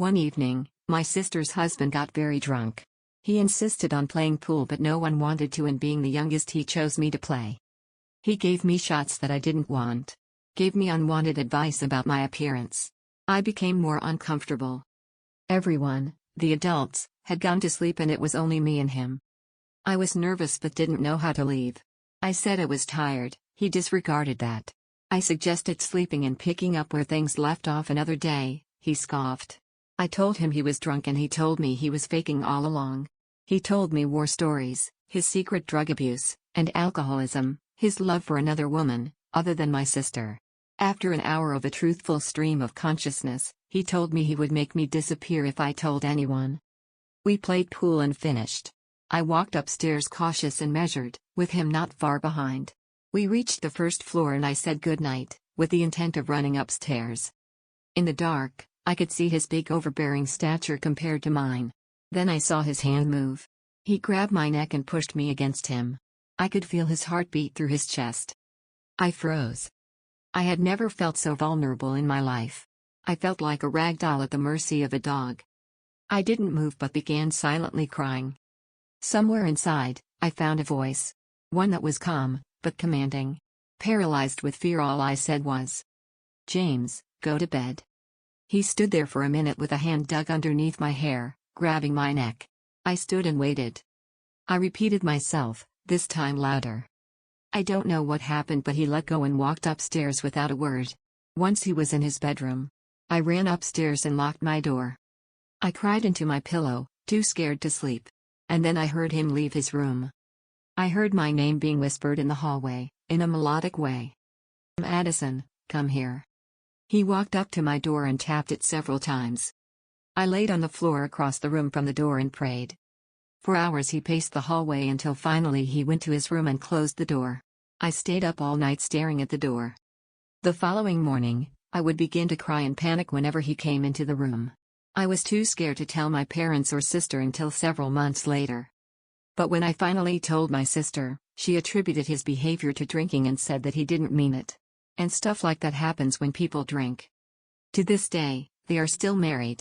One evening, my sister's husband got very drunk. He insisted on playing pool, but no one wanted to, and being the youngest, he chose me to play. He gave me shots that I didn't want. Gave me unwanted advice about my appearance. I became more uncomfortable. Everyone, the adults, had gone to sleep and it was only me and him. I was nervous but didn't know how to leave. I said I was tired, he disregarded that. I suggested sleeping and picking up where things left off another day, he scoffed. I told him he was drunk and he told me he was faking all along. He told me war stories, his secret drug abuse, and alcoholism, his love for another woman, other than my sister. After an hour of a truthful stream of consciousness, he told me he would make me disappear if I told anyone. We played pool and finished. I walked upstairs cautious and measured, with him not far behind. We reached the first floor and I said goodnight, with the intent of running upstairs. In the dark, I could see his big overbearing stature compared to mine. Then I saw his hand move. He grabbed my neck and pushed me against him. I could feel his heartbeat through his chest. I froze. I had never felt so vulnerable in my life. I felt like a rag doll at the mercy of a dog. I didn't move but began silently crying. Somewhere inside, I found a voice. One that was calm, but commanding. Paralyzed with fear, all I said was, "James, go to bed." He stood there for a minute with a hand dug underneath my hair, grabbing my neck. I stood and waited. I repeated myself, this time louder. I don't know what happened, but he let go and walked upstairs without a word. Once he was in his bedroom. I ran upstairs and locked my door. I cried into my pillow, too scared to sleep. And then I heard him leave his room. I heard my name being whispered in the hallway, in a melodic way. "Addison, come here." He walked up to my door and tapped it several times. I laid on the floor across the room from the door and prayed. For hours he paced the hallway until finally he went to his room and closed the door. I stayed up all night staring at the door. The following morning, I would begin to cry and panic whenever he came into the room. I was too scared to tell my parents or sister until several months later. But when I finally told my sister, she attributed his behavior to drinking and said that he didn't mean it. And stuff like that happens when people drink. To this day, they are still married.